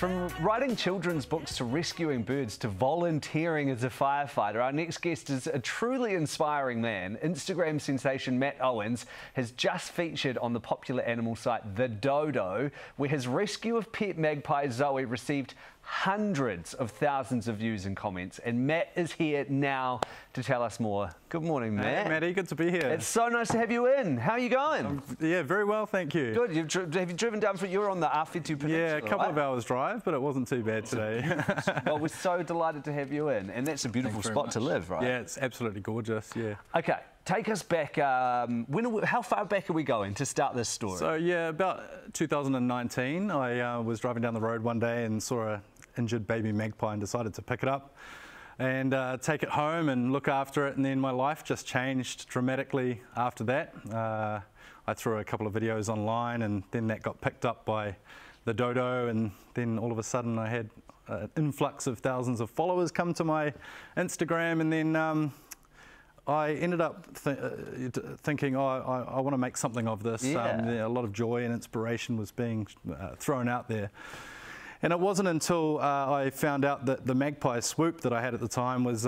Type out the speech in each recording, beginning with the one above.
From writing children's books to rescuing birds to volunteering as a firefighter, our next guest is a truly inspiring man. Instagram sensation Matt Owens has just featured on the popular animal site The Dodo, where his rescue of pet magpie Zoe received hundreds of thousands of views and comments. And Matt is here now to tell us more. Good morning, Matt. Hey, Matty, good to be here. It's so nice to have you in. How are you going? Yeah, very well, thank you. Good. Have you driven down you were on the Awhitu Peninsula? Yeah, a couple of hours drive, but it wasn't too bad today. Well, we're so delighted to have you in, and that's a beautiful spot to live, right? Yeah, it's absolutely gorgeous, yeah. Okay, take us back. How far back are we going to start this story? So, yeah, about 2019, I was driving down the road one day and saw an injured baby magpie and decided to pick it up and take it home and look after it, and then my life just changed dramatically after that. I threw a couple of videos online, and then that got picked up by The Dodo, and then all of a sudden I had an influx of thousands of followers come to my Instagram, and then I ended up thinking, oh, I want to make something of this. Yeah. A lot of joy and inspiration was being thrown out there. And it wasn't until I found out that the magpie Swoop that I had at the time was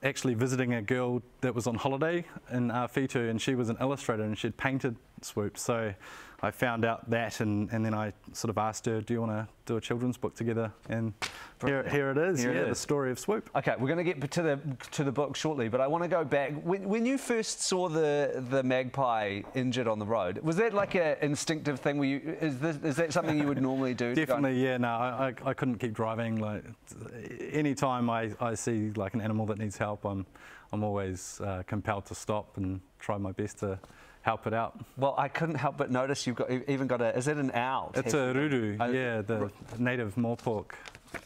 actually visiting a girl that was on holiday in Awhitu, and she was an illustrator and she'd painted Swoop. So I found out that, and then I sort of asked her, do you want to do a children's book together? And here it is, the story of Swoop. Okay, we're going to get to the book shortly, but I want to go back. When you first saw the magpie injured on the road, was that like an instinctive thing? Is that something you would normally do? Definitely, yeah. No, I couldn't keep driving. Like anytime I see like an animal that needs help, I'm always compelled to stop and try my best to help it out. Well, I couldn't help but notice you've even got is it an owl? It's a ruru, yeah, the native moorpork.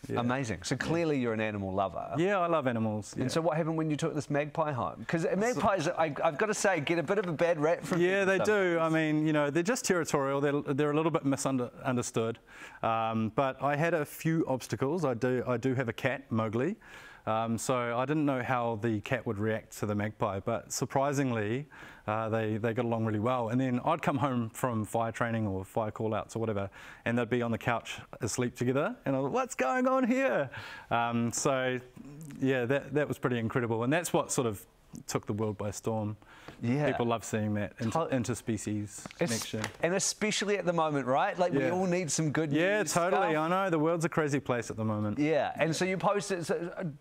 Yeah. Amazing. So clearly you're an animal lover. Yeah, I love animals. Yeah. And so what happened when you took this magpie home? Because magpies, I've got to say, get a bit of a bad rap from Yeah, they do. I mean, you know, they're just territorial. They're a little bit misunderstood. But I had a few obstacles. I do have a cat, Mowgli. So I didn't know how the cat would react to the magpie, but surprisingly, they got along really well. And then I'd come home from fire training or fire call-outs or whatever, and they'd be on the couch asleep together, and I was like, what's going on here? So yeah, that was pretty incredible, and that's what sort of took the world by storm. Yeah. People love seeing that interspecies connection. And especially at the moment, right? Like we all need some good news. Yeah, totally. I know, the world's a crazy place at the moment. Yeah, and so you posted,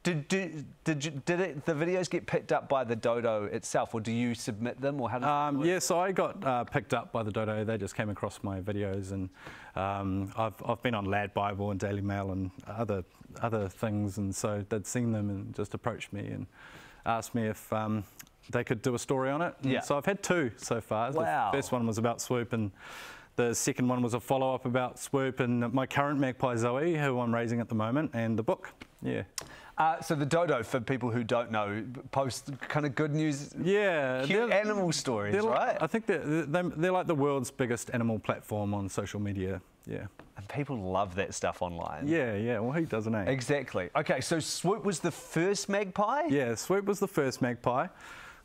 did the videos get picked up by the Dodo itself, or do you submit them, or how does yeah, so I got picked up by the Dodo. They just came across my videos, and I've been on Lad Bible and Daily Mail and other things, and so they'd seen them and just approached me and asked me if they could do a story on it. Yeah. So I've had two so far. Wow. The first one was about Swoop, and the second one was a follow-up about Swoop and my current magpie Zoe, who I'm raising at the moment, and the book. Yeah. So the Dodo, for people who don't know, posts kind of good news, cute animal stories, right? I think they're like the world's biggest animal platform on social media. Yeah. And people love that stuff online. Yeah, yeah. Well, who doesn't, eh? Exactly. Okay, so Swoop was the first magpie? Yeah, Swoop was the first magpie.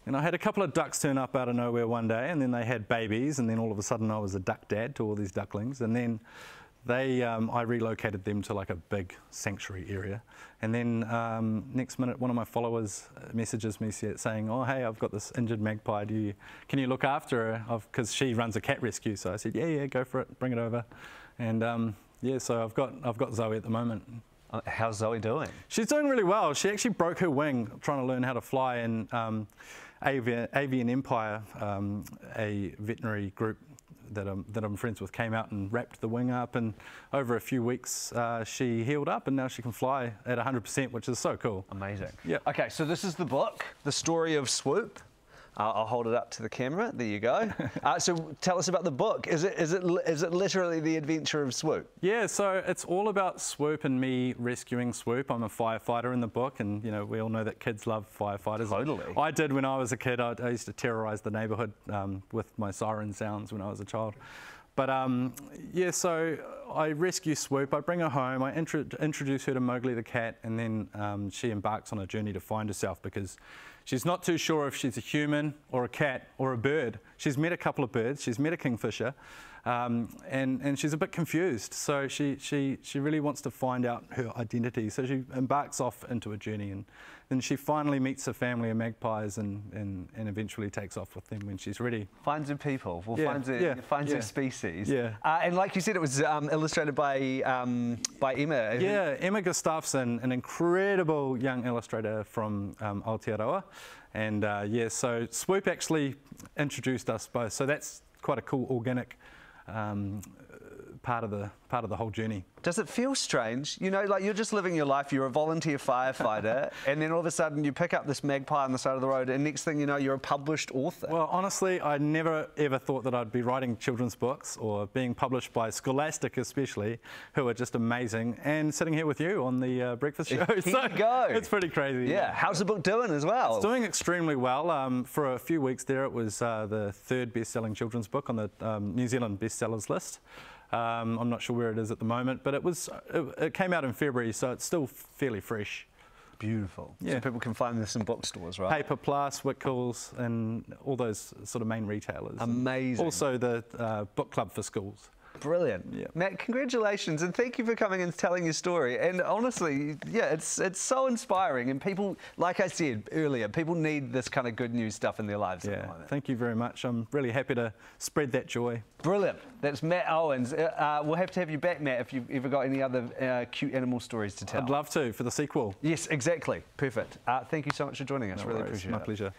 And I had a couple of ducks turn up out of nowhere one day, and then they had babies, and then all of a sudden I was a duck dad to all these ducklings, and then I relocated them to like a big sanctuary area. And then next minute, one of my followers messages me saying, oh, hey, I've got this injured magpie. Can you look after her? Because she runs a cat rescue. So I said, yeah, go for it. Bring it over. And yeah, so I've got Zoe at the moment. How's Zoe doing? She's doing really well. She actually broke her wing trying to learn how to fly, and Avian Empire, a veterinary group that I'm friends with, came out and wrapped the wing up, and over a few weeks she healed up, and now she can fly at 100%, which is so cool. Amazing. Yeah. Okay, so this is the book, The Story of Swoop. I'll hold it up to the camera. There you go. So tell us about the book. Is it literally the adventure of Swoop? Yeah, so it's all about Swoop and me rescuing Swoop. I'm a firefighter in the book, and you know we all know that kids love firefighters. Totally. I did when I was a kid. I used to terrorise the neighbourhood with my siren sounds when I was a child. But yeah, so I rescue Swoop, I bring her home, I introduce her to Mowgli the cat, and then she embarks on a journey to find herself because she's not too sure if she's a human or a cat or a bird. She's met a couple of birds, she's met a kingfisher, and she's a bit confused. So she really wants to find out her identity. So she embarks off into a journey, and then she finally meets a family of magpies and eventually takes off with them when she's ready. Finds her people, finds her species. Yeah. And like you said, it was illustrated by Emma. Yeah, Emma Gustafsson, an incredible young illustrator from Aotearoa. And yeah, so Swoop actually introduced us both. So that's quite a cool organic part of the whole journey. Does it feel strange? You know, like you're just living your life, you're a volunteer firefighter, and then all of a sudden you pick up this magpie on the side of the road, and next thing you know, you're a published author. Well, honestly, I never ever thought that I'd be writing children's books or being published by Scholastic especially, who are just amazing, and sitting here with you on the breakfast show. Here you go. It's pretty crazy. Yeah. How's the book doing as well? It's doing extremely well. For a few weeks there, it was the third best-selling children's book on the New Zealand bestsellers list. I'm not sure where it is at the moment, but it came out in February, so it's still fairly fresh. Beautiful. Yeah. So people can find this in bookstores, right? Paper Plus, Whitcoulls, and all those sort of main retailers. Amazing. Also the book club for schools. Brilliant. Yeah. Matt, congratulations, and thank you for coming and telling your story. And honestly, yeah, it's so inspiring, and people, like I said earlier, people need this kind of good news stuff in their lives at the moment. Thank you very much. I'm really happy to spread that joy. Brilliant. That's Matt Owens. We'll have to have you back, Matt, if you've ever got any other cute animal stories to tell. I'd love to for the sequel. Yes, exactly. Perfect. Thank you so much for joining us. No really worries. appreciate it. My pleasure.